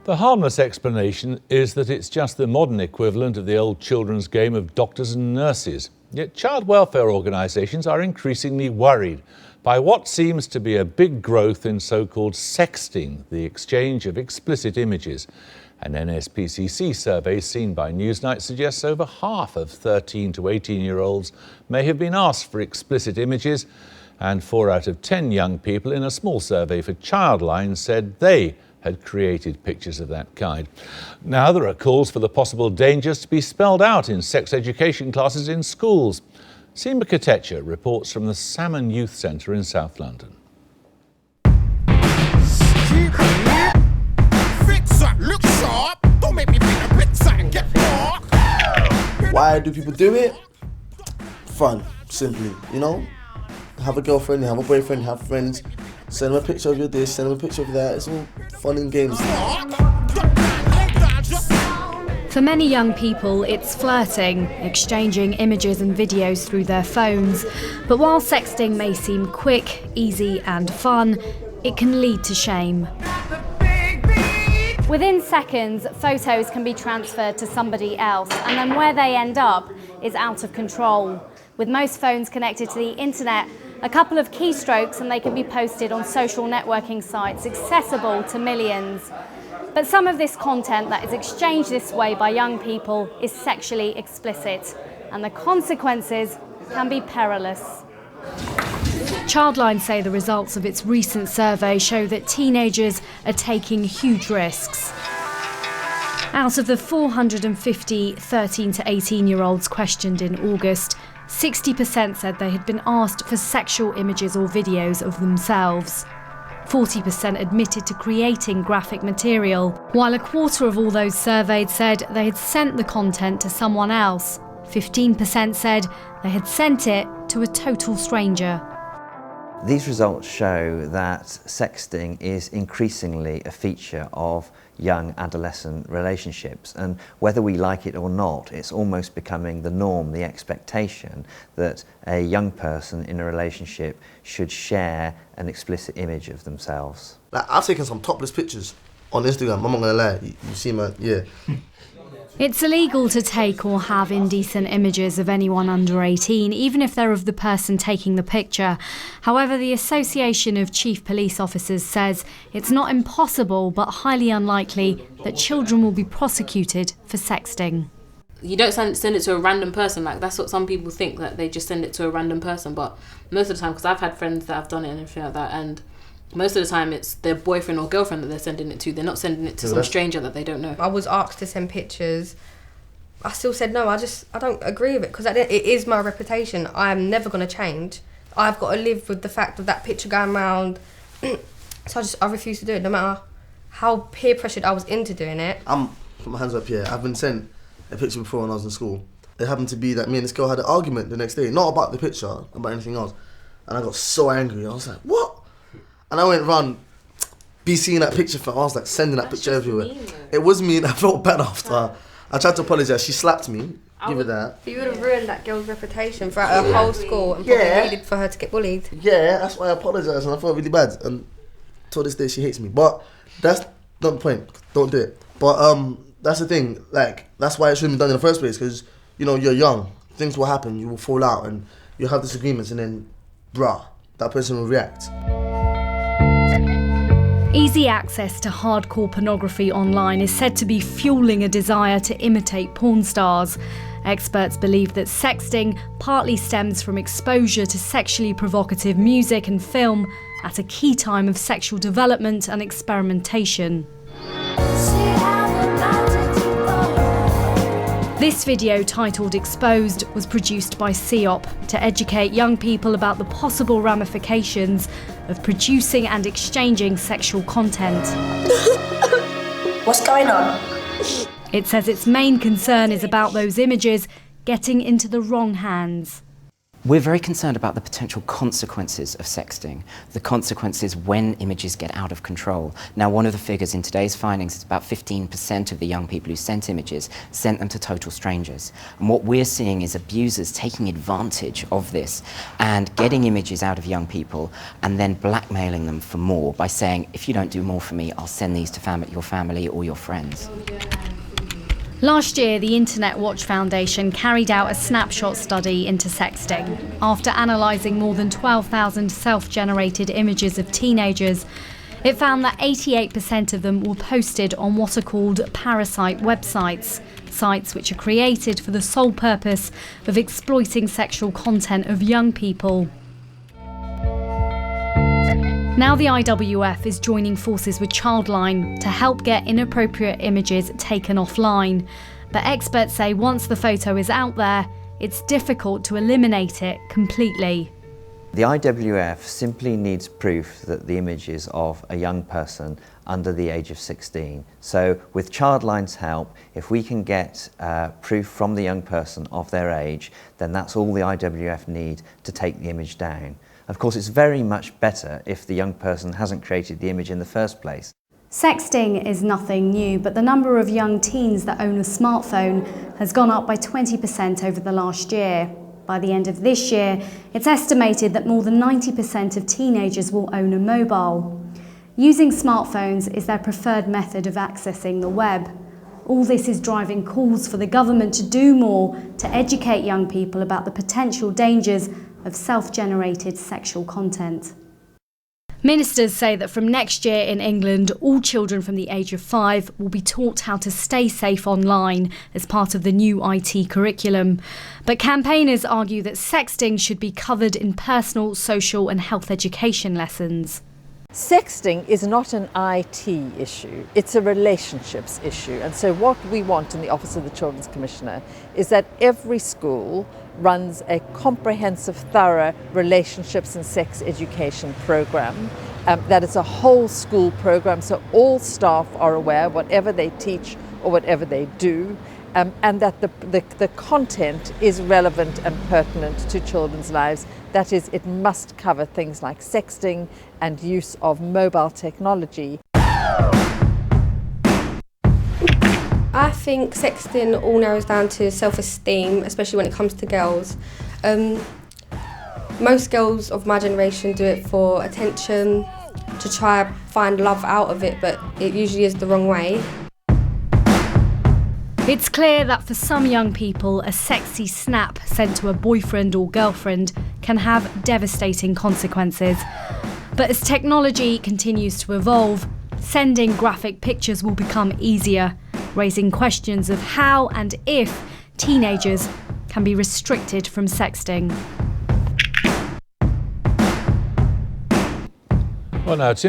The harmless explanation is that it's just the modern equivalent of the old children's game of doctors and nurses. Yet child welfare organisations are increasingly worried by what seems to be a big growth in so-called sexting, the exchange of explicit images. An NSPCC survey seen by Newsnight suggests over half of 13 to 18-year-olds may have been asked for explicit images, and 4 out of 10 young people in a small survey for Childline said they had created pictures of that kind. Now there are calls for the possible dangers to be spelled out in sex education classes in schools. Seema Katecha reports from the Salmon Youth Centre in South London. Why do people do it? Fun, simply, you know? Have a girlfriend, have a boyfriend, have friends, send them a picture of your this, send them a picture of that. It's all fun and games. For many young people, it's flirting, exchanging images and videos through their phones. But while sexting may seem quick, easy and fun, it can lead to shame. Within seconds, photos can be transferred to somebody else, and then where they end up is out of control. With most phones connected to the internet, a couple of keystrokes and they can be posted on social networking sites accessible to millions. But some of this content that is exchanged this way by young people is sexually explicit, and the consequences can be perilous. Childline say the results of its recent survey show that teenagers are taking huge risks. Out of the 450 13 to 18-year-olds questioned in August, 60% said they had been asked for sexual images or videos of themselves. 40% admitted to creating graphic material, while a quarter of all those surveyed said they had sent the content to someone else. 15% said they had sent it to a total stranger. These results show that sexting is increasingly a feature of young adolescent relationships, and whether we like it or not, it's almost becoming the norm, the expectation that a young person in a relationship should share an explicit image of themselves. Like, I've taken some topless pictures on Instagram, I'm not gonna lie, you see my, yeah. It's illegal to take or have indecent images of anyone under 18, even if they're of the person taking the picture. However, the Association of Chief Police Officers says it's not impossible but highly unlikely that children will be prosecuted for sexting. You don't send it to a random person, like that's what some people think, that they just send it to a random person, but most of the time, because I've had friends that have done it and everything like that, and most of the time it's their boyfriend or girlfriend that they're sending it to. They're not sending it to some stranger that they don't know. I was asked to send pictures. I still said no, I don't agree with it, because it is my reputation. I am never going to change. I've got to live with the fact of that picture going around. So I refuse to do it, no matter how peer pressured I was into doing it. Put my hands up here. I've been sent a picture before when I was in school. It happened to be that me and this girl had an argument the next day, not about the picture, about anything else. And I got so angry. I was like, what? And I went round, be seeing that picture for, I was like sending that picture everywhere. It was me, and I felt bad after. I tried to apologise, she slapped me, give her that. You would have ruined that girl's reputation throughout her whole school, and probably needed for her to get bullied. Yeah, that's why I apologised, and I felt really bad. And till this day, she hates me. But that's not the point, don't do it. But that's the thing, like, that's why it shouldn't be done in the first place, because, you know, you're young, things will happen, you will fall out, and you'll have disagreements, and then, that person will react. Easy access to hardcore pornography online is said to be fueling a desire to imitate porn stars. Experts believe that sexting partly stems from exposure to sexually provocative music and film at a key time of sexual development and experimentation. This video, titled Exposed, was produced by CEOP to educate young people about the possible ramifications of producing and exchanging sexual content. What's going on? It says its main concern is about those images getting into the wrong hands. We're very concerned about the potential consequences of sexting, the consequences when images get out of control. Now, one of the figures in today's findings is about 15% of the young people who sent images sent them to total strangers. And what we're seeing is abusers taking advantage of this and getting images out of young people and then blackmailing them for more by saying, if you don't do more for me, I'll send these to your family or your friends. Last year, the Internet Watch Foundation carried out a snapshot study into sexting. After analysing more than 12,000 self-generated images of teenagers, it found that 88% of them were posted on what are called parasite websites, sites which are created for the sole purpose of exploiting sexual content of young people. Now the IWF is joining forces with Childline to help get inappropriate images taken offline. But experts say once the photo is out there, it's difficult to eliminate it completely. The IWF simply needs proof that the image is of a young person under the age of 16. So with Childline's help, if we can get proof from the young person of their age, then that's all the IWF need to take the image down. Of course, it's very much better if the young person hasn't created the image in the first place. Sexting is nothing new, but the number of young teens that own a smartphone has gone up by 20% over the last year. By the end of this year, it's estimated that more than 90% of teenagers will own a mobile. Using smartphones is their preferred method of accessing the web. All this is driving calls for the government to do more to educate young people about the potential dangers of self-generated sexual content. Ministers say that from next year in England, all children from the age of 5 will be taught how to stay safe online as part of the new IT curriculum. But campaigners argue that sexting should be covered in personal, social and health education lessons. Sexting is not an IT issue, it's a relationships issue. And so what we want in the Office of the Children's Commissioner is that every school runs a comprehensive, thorough relationships and sex education program. That is a whole school program, so all staff are aware, whatever they teach or whatever they do, and that the content is relevant and pertinent to children's lives. That is, it must cover things like sexting and use of mobile technology. I think sexting all narrows down to self-esteem, especially when it comes to girls. Most girls of my generation do it for attention, to try and find love out of it, but it usually is the wrong way. It's clear that for some young people, a sexy snap sent to a boyfriend or girlfriend can have devastating consequences. But as technology continues to evolve, sending graphic pictures will become easier, raising questions of how and if teenagers can be restricted from sexting. Well, now, Tim